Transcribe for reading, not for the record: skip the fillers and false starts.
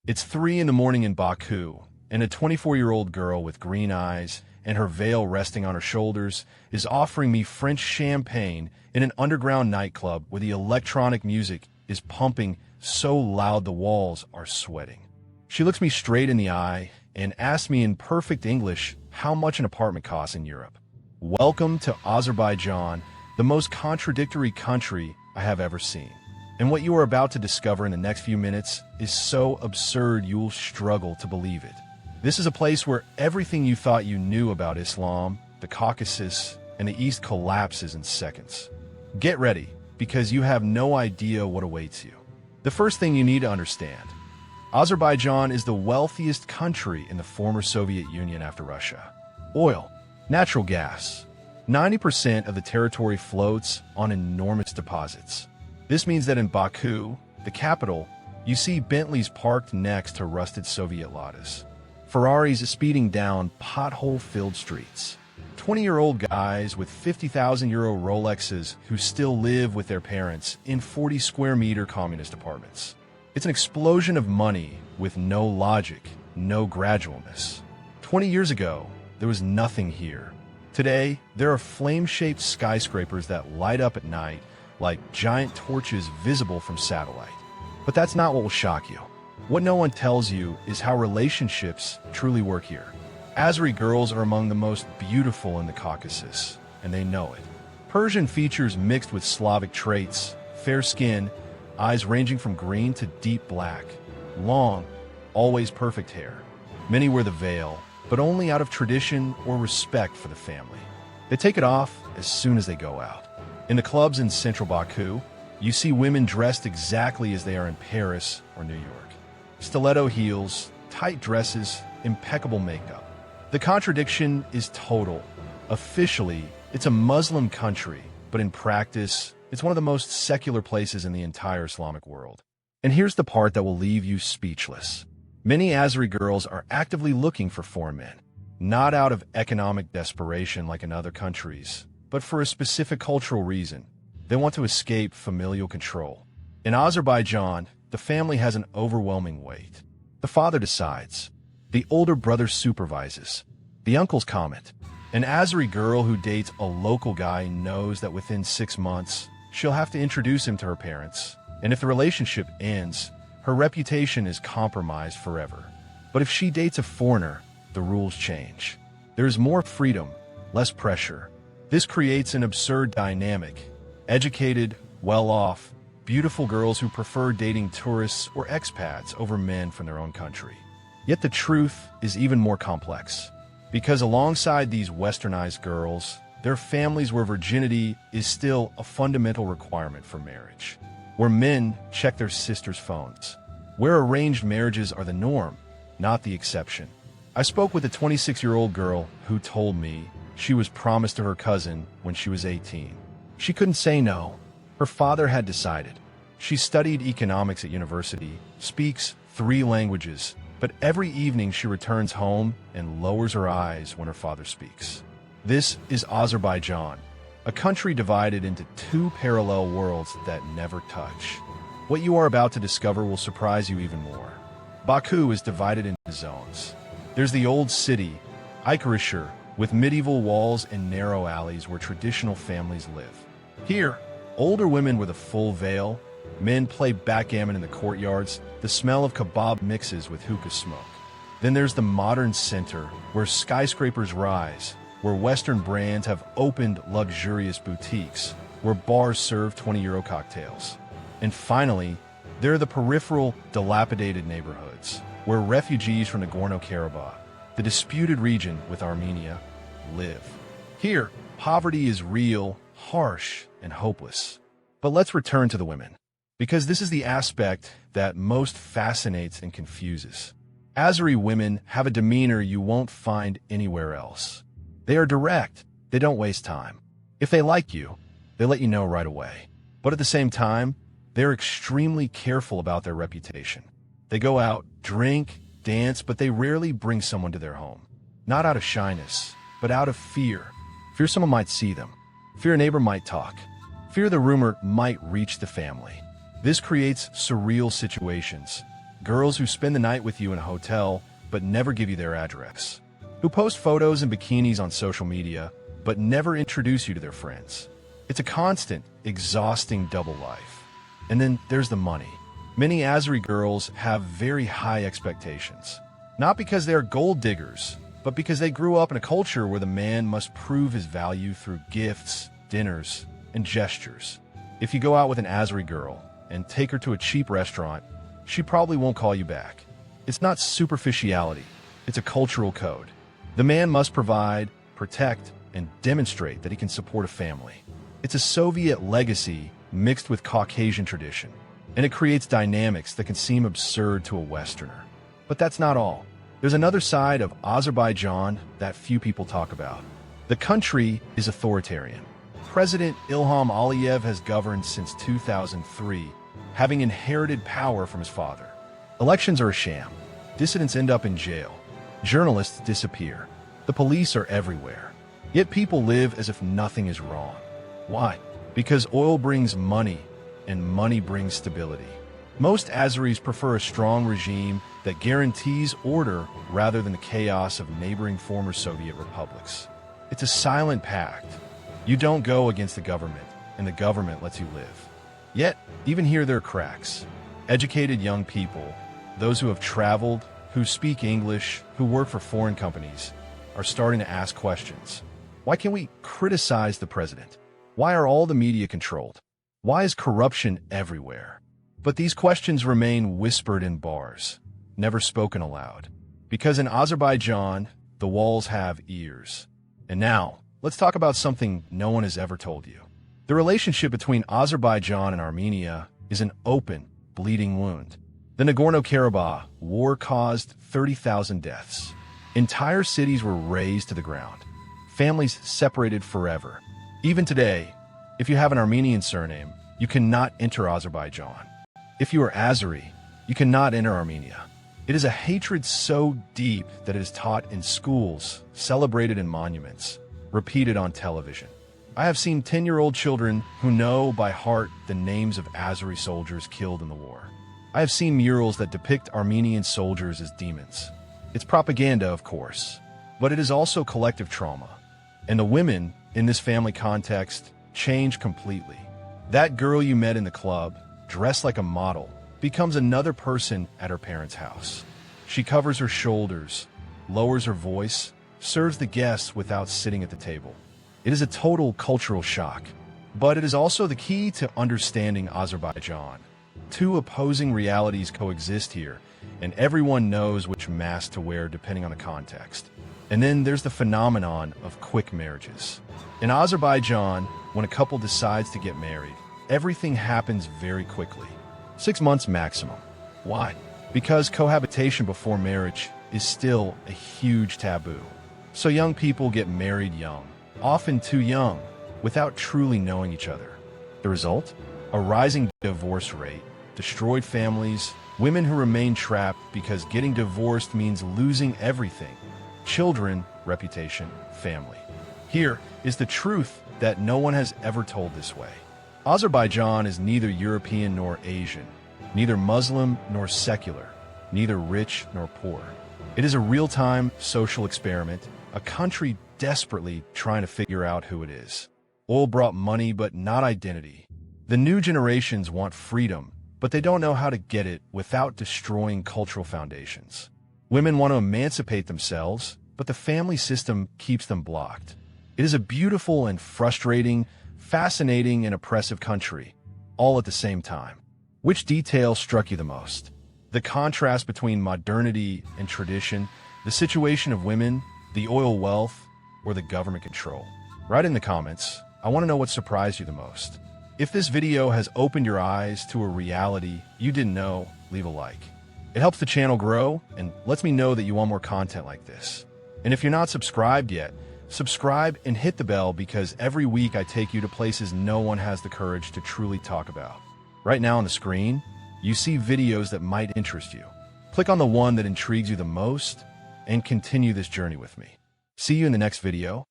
It's 3 in the morning in Baku, and a 24-year-old girl with green eyes and her veil resting on her shoulders is offering me French champagne in an underground nightclub where the electronic music is pumping so loud the walls are sweating. She looks me straight in the eye and asks me in perfect English how much an apartment costs in Europe. Welcome to Azerbaijan, the most contradictory country I have ever seen. And what you are about to discover in the next few minutes is so absurd you'll struggle to believe it. This is a place where everything you thought you knew about Islam, the Caucasus, and the East collapses in seconds. Get ready, because you have no idea what awaits you. The first thing you need to understand: Azerbaijan is the wealthiest country in the former Soviet Union after Russia. Oil, natural gas. 90% of the territory floats on enormous deposits. This means that in Baku, the capital, you see Bentleys parked next to rusted Soviet Ladas. Ferraris speeding down pothole-filled streets. 20-year-old guys with 50,000 euro Rolexes who still live with their parents in 40-square-meter communist apartments. It's an explosion of money with no logic, no gradualness. 20 years ago, there was nothing here. Today, there are flame-shaped skyscrapers that light up at night like giant torches visible from satellite. But that's not what will shock you. What no one tells you is how relationships truly work here. Azeri girls are among the most beautiful in the Caucasus, and they know it. Persian features mixed with Slavic traits, fair skin, eyes ranging from green to deep black, long, always perfect hair. Many wear the veil, but only out of tradition or respect for the family. They take it off as soon as they go out. In the clubs in central Baku, you see women dressed exactly as they are in Paris or New York. Stiletto heels, tight dresses, impeccable makeup. The contradiction is total. Officially, it's a Muslim country, but in practice, it's one of the most secular places in the entire Islamic world. And here's the part that will leave you speechless. Many Azeri girls are actively looking for foreign men, not out of economic desperation like in other countries, but for a specific cultural reason. They want to escape familial control. In Azerbaijan, the family has an overwhelming weight. The father decides. The older brother supervises. The uncles comment. An Azeri girl who dates a local guy knows that within 6 months, she'll have to introduce him to her parents. And if the relationship ends, her reputation is compromised forever. But if she dates a foreigner, the rules change. There's more freedom, less pressure. This creates an absurd dynamic. Educated, well-off, beautiful girls who prefer dating tourists or expats over men from their own country. Yet the truth is even more complex. Because alongside these westernized girls, there are families where virginity is still a fundamental requirement for marriage. Where men check their sisters' phones. Where arranged marriages are the norm, not the exception. I spoke with a 26-year-old girl who told me she was promised to her cousin when she was 18. She couldn't say no. Her father had decided. She studied economics at university, speaks 3 languages, but every evening she returns home and lowers her eyes when her father speaks. This is Azerbaijan, a country divided into 2 parallel worlds that never touch. What you are about to discover will surprise you even more. Baku is divided into zones. There's the old city, Icherisheher, with medieval walls and narrow alleys where traditional families live. Here, older women with a full veil, men play backgammon in the courtyards, the smell of kebab mixes with hookah smoke. Then there's the modern center, where skyscrapers rise, where Western brands have opened luxurious boutiques, where bars serve 20-euro cocktails. And finally, there are the peripheral, dilapidated neighborhoods, where refugees from Nagorno-Karabakh, the disputed region with Armenia, live. Here, poverty is real, harsh, and hopeless. But let's return to the women, because this is the aspect that most fascinates and confuses. Azeri women have a demeanor you won't find anywhere else. They are direct. They don't waste time. If they like you, they let you know right away. But at the same time, they're extremely careful about their reputation. They go out, drink, dance, but they rarely bring someone to their home. Not out of shyness, but out of fear. Fear someone might see them. Fear a neighbor might talk. Fear the rumor might reach the family. This creates surreal situations. girls who spend the night with you in a hotel but never give you their address, who post photos in bikinis on social media but never introduce you to their friends. It's a constant, exhausting double life. And then there's the money. Many Azeri girls have very high expectations, not because they are gold diggers, but because they grew up in a culture where the man must prove his value through gifts, dinners, and gestures. If you go out with an Azeri girl and take her to a cheap restaurant, she probably won't call you back. It's not superficiality, it's a cultural code. The man must provide, protect, and demonstrate that he can support a family. It's a Soviet legacy mixed with Caucasian tradition, and it creates dynamics that can seem absurd to a Westerner. But that's not all. There's another side of Azerbaijan that few people talk about. The country is authoritarian. President Ilham Aliyev has governed since 2003, having inherited power from his father. Elections are a sham. Dissidents end up in jail. Journalists disappear. The police are everywhere. Yet people live as if nothing is wrong. Why? Because oil brings money, and money brings stability. Most Azeris prefer a strong regime that guarantees order rather than the chaos of neighboring former Soviet republics. It's a silent pact. You don't go against the government, and the government lets you live. Yet, even here there are cracks. Educated young people, those who have traveled, who speak English, who work for foreign companies, are starting to ask questions. Why can't we criticize the president? Why are all the media controlled? Why is corruption everywhere? But these questions remain whispered in bars, never spoken aloud. Because in Azerbaijan, the walls have ears. And now, let's talk about something no one has ever told you. The relationship between Azerbaijan and Armenia is an open, bleeding wound. The Nagorno-Karabakh war caused 30,000 deaths. Entire cities were razed to the ground. Families separated forever. Even today, if you have an Armenian surname, you cannot enter Azerbaijan. If you are Azeri, you cannot enter Armenia. It is a hatred so deep that it is taught in schools, celebrated in monuments, repeated on television. I have seen 10-year-old children who know by heart the names of Azeri soldiers killed in the war. I have seen murals that depict Armenian soldiers as demons. It's propaganda, of course, but it is also collective trauma. And the women, in this family context, change completely. That girl you met in the club, dressed like a model, becomes another person at her parents' house. She covers her shoulders, lowers her voice, serves the guests without sitting at the table. It is a total cultural shock, but it is also the key to understanding Azerbaijan. Two opposing realities coexist here, and everyone knows which mask to wear depending on the context. And then there's the phenomenon of quick marriages. In Azerbaijan, when a couple decides to get married, everything happens very quickly. 6 months maximum. Why? Because cohabitation before marriage is still a huge taboo. So young people get married young, often too young, without truly knowing each other. The result? A rising divorce rate, destroyed families, women who remain trapped because getting divorced means losing everything: children, reputation, family. Here is the truth that no one has ever told this way. Azerbaijan is neither European nor Asian, neither Muslim nor secular, neither rich nor poor. It is a real-time social experiment, a country desperately trying to figure out who it is. Oil brought money, but not identity. The new generations want freedom, but they don't know how to get it without destroying cultural foundations. Women want to emancipate themselves, but the family system keeps them blocked. It is a beautiful and frustrating, fascinating and oppressive country, all at the same time. Which detail struck you the most? The contrast between modernity and tradition, the situation of women, the oil wealth, or the government control? Write in the comments. I want to know what surprised you the most. If this video has opened your eyes to a reality you didn't know, leave a like. It helps the channel grow and lets me know that you want more content like this. And if you're not subscribed yet, subscribe and hit the bell, because every week I take you to places no one has the courage to truly talk about. Right now on the screen, you see videos that might interest you. Click on the one that intrigues you the most and continue this journey with me. See you in the next video.